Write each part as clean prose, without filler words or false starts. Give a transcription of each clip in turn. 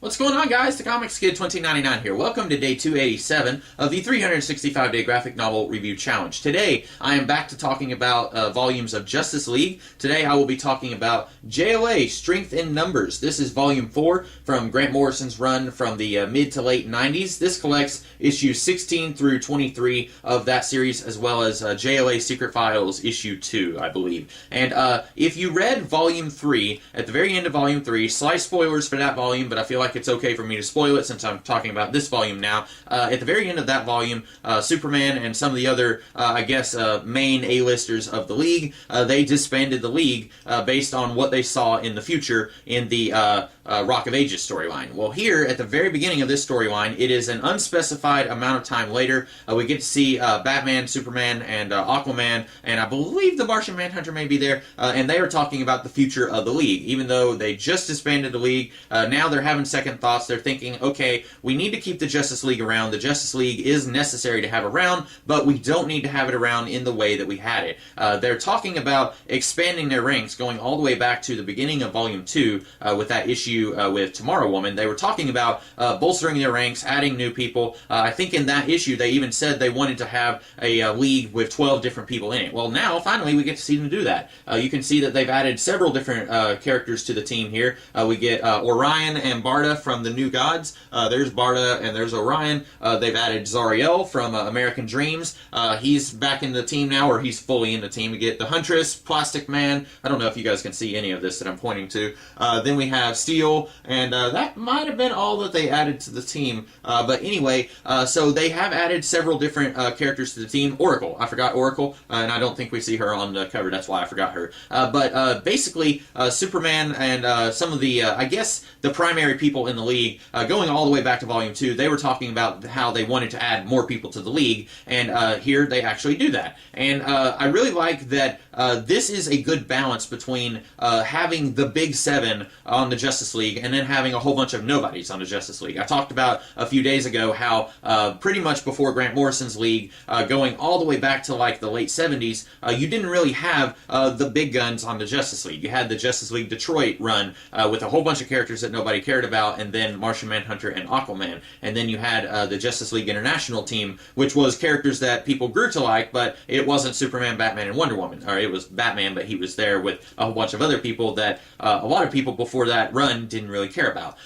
What's going on, guys? The Comics Kid 2099 here. Welcome to day 287 of the 365-day graphic novel review challenge. Today, I am back to talking about volumes of Justice League. Today, I will be talking about JLA, Strength in Numbers. This is volume 4 from Grant Morrison's run from the mid to late 90s. This collects issues 16 through 23 of that series, as well as JLA Secret Files issue 2, I believe. And if you read volume 3, at the very end of volume 3, slight spoilers for that volume, but I feel like it's okay for me to spoil it since I'm talking about this volume now. At the very end of that volume, Superman and some of the other, main A-listers of the League, they disbanded the League based on what they saw in the future in the Rock of Ages storyline. Well, here, at the very beginning of this storyline, it is an unspecified amount of time later. We get to see Batman, Superman, and Aquaman, and I believe the Martian Manhunter may be there, and they are talking about the future of the League. Even though they just disbanded the League, now they're having second thoughts. They're thinking, okay, we need to keep the Justice League around. The Justice League is necessary to have around, but we don't need to have it around in the way that we had it. They're talking about expanding their ranks, going all the way back to the beginning of Volume 2 with that issue with Tomorrow Woman. They were talking about bolstering their ranks, adding new people. I think in that issue they even said they wanted to have a league with 12 different people in it. Well, now, finally, we get to see them do that. You can see that they've added several different characters to the team here. We get Orion and Barda from the New Gods. There's Barda and there's Orion. They've added Zariel from American Dreams. He's back in the team now, or he's fully in the team. We get the Huntress, Plastic Man. I don't know if you guys can see any of this that I'm pointing to. Then we have Steel, and that might have been all that they added to the team. But anyway, so they have added several different characters to the team. Oracle. I forgot Oracle, and I don't think we see her on the cover. That's why I forgot her. But basically, Superman and some of the, I guess, the primary people in the League, going all the way back to Volume 2, they were talking about how they wanted to add more people to the League, and here they actually do that. And I really like that this is a good balance between having the Big Seven on the Justice League and then having a whole bunch of nobodies on the Justice League. I talked about a few days ago how pretty much before Grant Morrison's League, going all the way back to like the late 70s, you didn't really have the big guns on the Justice League. You had the Justice League Detroit run with a whole bunch of characters that nobody cared about, and then Martian Manhunter and Aquaman. And then you had the Justice League International team, which was characters that people grew to like, but it wasn't Superman, Batman, and Wonder Woman. Or it was Batman, but he was there with a whole bunch of other people that a lot of people before that run didn't really care about.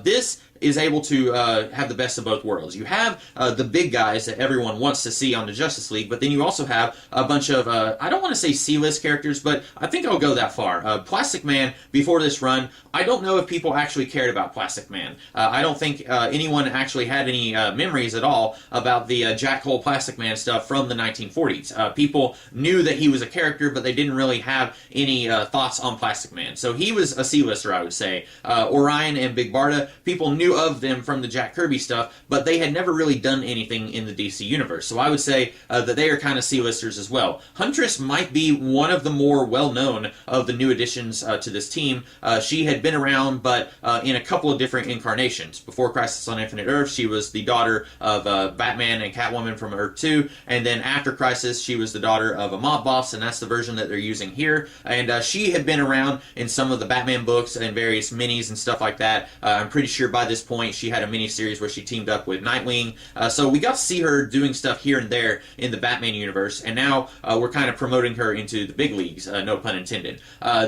This is able to have the best of both worlds. You have the big guys that everyone wants to see on the Justice League, but then you also have a bunch of, I don't want to say C-list characters, but I think I'll go that far. Plastic Man, before this run, I don't know if people actually cared about Plastic Man. I don't think anyone actually had any memories at all about the Jack Hole Plastic Man stuff from the 1940s. People knew that he was a character, but they didn't really have any thoughts on Plastic Man. So he was a C-lister, I would say. Orion and Big Barda, people knew of them from the Jack Kirby stuff, but they had never really done anything in the DC universe. So I would say that they are kind of C-listers as well. Huntress might be one of the more well-known of the new additions to this team. She had been around, but in a couple of different incarnations. Before Crisis on Infinite Earth, she was the daughter of Batman and Catwoman from Earth 2, and then after Crisis, she was the daughter of a mob boss, and that's the version that they're using here. And she had been around in some of the Batman books and various minis and stuff like that. I'm pretty sure by this point she had a mini-series where she teamed up with Nightwing. So we got to see her doing stuff here and there in the Batman universe, and now we're kind of promoting her into the big leagues, no pun intended.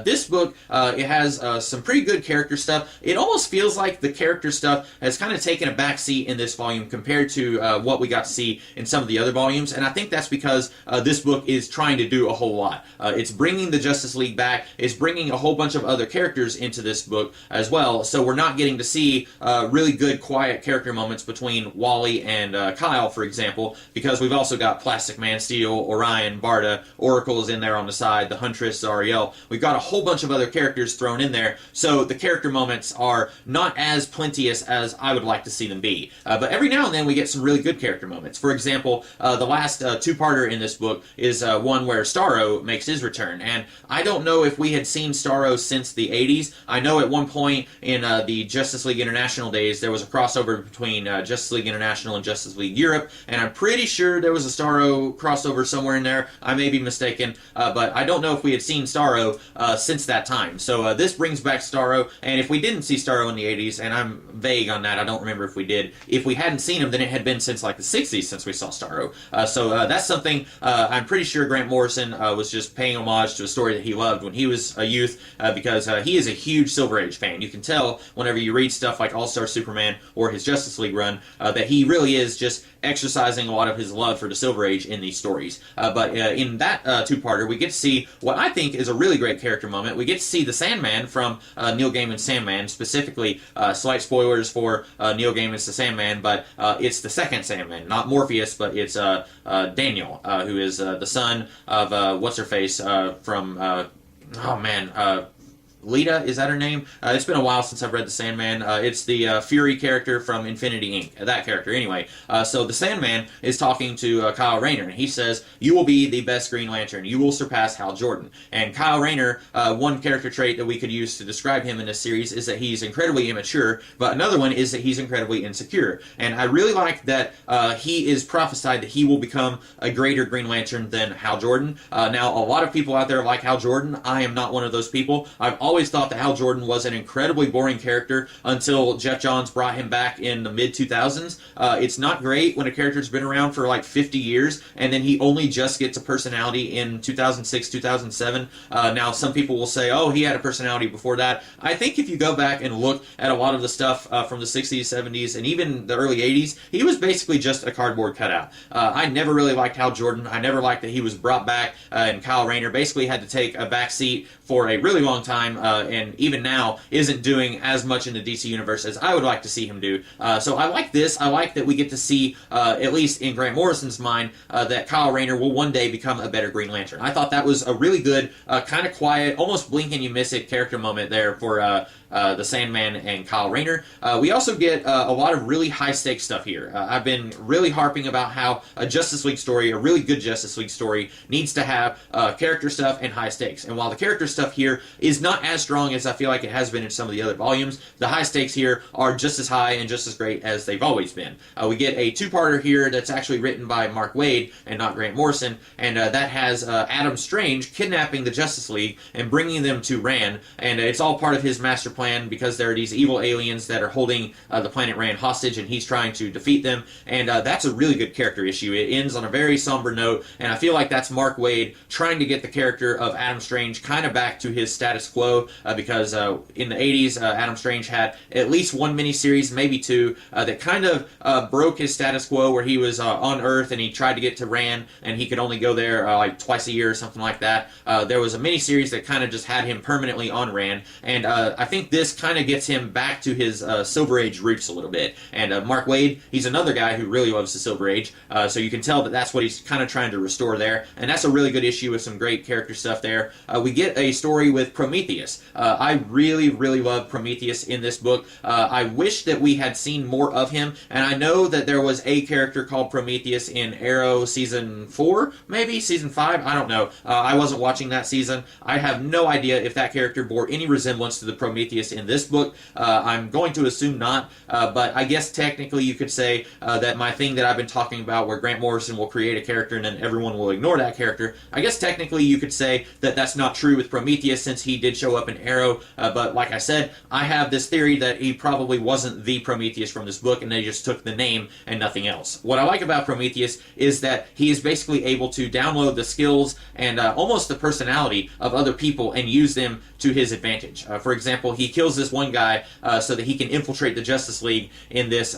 This book, it has some pretty good character stuff. It almost feels like the character stuff has kind of taken a backseat in this volume compared to what we got to see in some of the other volumes, and I think that's because this book is trying to do a whole lot. It's bringing the Justice League back. It's bringing a whole bunch of other characters into this book as well, so we're not getting to see really good, quiet character moments between Wally and Kyle, for example, because we've also got Plastic Man, Steel, Orion, Barda, Oracle's in there on the side, the Huntress, Zariel. We've got a whole bunch of other characters thrown in there, so the character moments are not as plenteous as I would like to see them be. But every now and then we get some really good character moments. For example, the last two-parter in this book is one where Starro makes his return. And I don't know if we had seen Starro since the 80s. I know at one point in the Justice League International days, there was a crossover between Justice League International and Justice League Europe, and I'm pretty sure there was a Starro crossover somewhere in there. I may be mistaken, but I don't know if we had seen Starro since that time. So this brings back Starro, and if we didn't see Starro in the 80s, and I'm vague on that, I don't remember if we did, if we hadn't seen him, then it had been since like the 60s since we saw Starro. So that's something I'm pretty sure Grant Morrison was just paying homage to a story that he loved when he was a youth, because he is a huge Silver Age fan. You can tell whenever you read stuff like All-Star Superman or his Justice League run that he really is just exercising a lot of his love for the Silver Age in these stories. But in that two-parter, we get to see what I think is a really great character moment. We get to see the Sandman from Neil Gaiman's Sandman, specifically slight spoilers for Neil Gaiman's The Sandman, but it's the second Sandman, not Morpheus, but it's Daniel, who is the son of what's-her-face from... Lita, is that her name? It's been a while since I've read The Sandman. It's the Fury character from Infinity Inc. That character, anyway. So the Sandman is talking to Kyle Rayner, and he says, "You will be the best Green Lantern. You will surpass Hal Jordan." And Kyle Rayner, one character trait that we could use to describe him in this series is that he's incredibly immature, but another one is that he's incredibly insecure. And I really like that he is prophesied that he will become a greater Green Lantern than Hal Jordan. Now, a lot of people out there like Hal Jordan. I am not one of those people. I've always thought that Hal Jordan was an incredibly boring character until Jeff Johns brought him back in the mid-2000s. It's not great when a character's been around for like 50 years and then he only just gets a personality in 2006, 2007. Now, some people will say, oh, he had a personality before that. I think if you go back and look at a lot of the stuff from the 60s, 70s, and even the early 80s, he was basically just a cardboard cutout. I never really liked Hal Jordan. I never liked that he was brought back and Kyle Rayner basically had to take a back seat for a really long time, and even now isn't doing as much in the DC Universe as I would like to see him do. So I like this. I like that we get to see, at least in Grant Morrison's mind, that Kyle Rayner will one day become a better Green Lantern. I thought that was a really good, kind of quiet, almost blink and you miss it character moment there for the Sandman and Kyle Rayner. We also get a lot of really high-stakes stuff here. I've been really harping about how a Justice League story, a really good Justice League story, needs to have character stuff and high stakes. And while the character stuff here is not as strong as I feel like it has been in some of the other volumes, the high stakes here are just as high and just as great as they've always been. We get a two-parter here that's actually written by Mark Waid and not Grant Morrison, and that has Adam Strange kidnapping the Justice League and bringing them to Rann, and it's all part of his master plan because there are these evil aliens that are holding the planet Rann hostage, and he's trying to defeat them, and that's a really good character issue. It ends on a very somber note, and I feel like that's Mark Waid trying to get the character of Adam Strange kind of back to his status quo, because in the 80s, Adam Strange had at least one miniseries, maybe two, that kind of broke his status quo where he was on Earth and he tried to get to Rann, and he could only go there like twice a year or something like that. There was a miniseries that kind of just had him permanently on Rann, and I think this kind of gets him back to his Silver Age roots a little bit. And Mark Waid, he's another guy who really loves the Silver Age, so you can tell that that's what he's kind of trying to restore there, and that's a really good issue with some great character stuff there. We get a story with Prometheus. I really, really love Prometheus in this book. I wish that we had seen more of him, and I know that there was a character called Prometheus in Arrow Season 4, maybe? Season 5? I don't know. I wasn't watching that season. I have no idea if that character bore any resemblance to the Prometheus in this book. I'm going to assume not, but I guess technically you could say that my thing that I've been talking about where Grant Morrison will create a character and then everyone will ignore that character, I guess technically you could say that that's not true with Prometheus since he did show up in Arrow, but like I said, I have this theory that he probably wasn't the Prometheus from this book and they just took the name and nothing else. What I like about Prometheus is that he is basically able to download the skills and almost the personality of other people and use them to his advantage. For example, he kills this one guy so that he can infiltrate the Justice League in this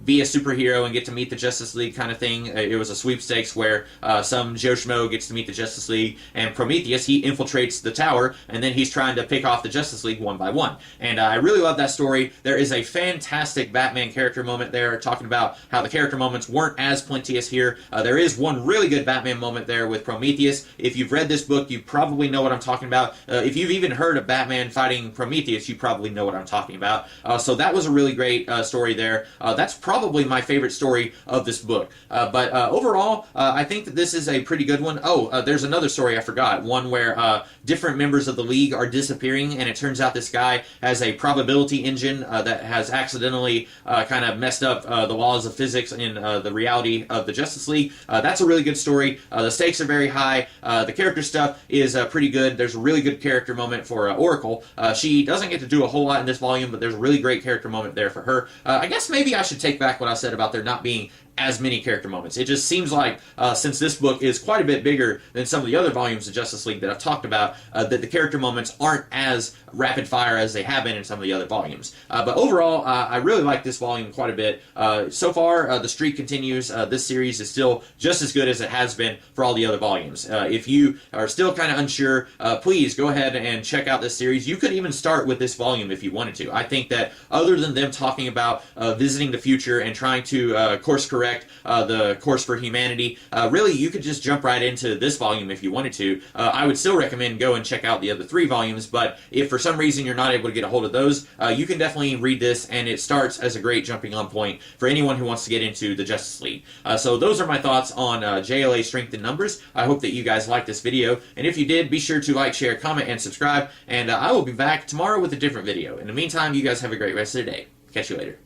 be a superhero and get to meet the Justice League kind of thing. It was a sweepstakes where some Joe Schmo gets to meet the Justice League, and Prometheus, he infiltrates the tower, and then he's trying to pick off the Justice League one by one. And I really love that story. There is a fantastic Batman character moment there, talking about how the character moments weren't as plenteous here. There is one really good Batman moment there with Prometheus. If you've read this book, you probably know what I'm talking about. If you've even heard of Batman fighting Prometheus, Comics, you probably know what I'm talking about. So that was a really great story there. That's probably my favorite story of this book. But overall, I think that this is a pretty good one. Oh, there's another story I forgot. One where different members of the League are disappearing, and it turns out this guy has a probability engine that has accidentally kind of messed up the laws of physics in the reality of the Justice League. That's a really good story. The stakes are very high. The character stuff is pretty good. There's a really good character moment for Oracle. She doesn't get to do a whole lot in this volume, but there's a really great character moment there for her. I guess maybe I should take back what I said about there not being as many character moments. It just seems like, since this book is quite a bit bigger than some of the other volumes of Justice League that I've talked about, that the character moments aren't as rapid fire as they have been in some of the other volumes. But overall, I really like this volume quite a bit. So far, the streak continues. This series is still just as good as it has been for all the other volumes. If you are still kind of unsure, please go ahead and check out this series. You could even start with this volume if you wanted to. I think that other than them talking about visiting the future and trying to course correct the course for humanity, really you could just jump right into this volume if you wanted to. I would still recommend go and check out the other 3 volumes, but if for some reason you're not able to get a hold of those, you can definitely read this, and it starts as a great jumping on point for anyone who wants to get into the Justice League. So those are my thoughts on JLA Strength in Numbers. I hope that you guys liked this video, and if you did, be sure to like, share, comment, and subscribe, and I will be back tomorrow with a different video. In the meantime, you guys have a great rest of the day. Catch you later.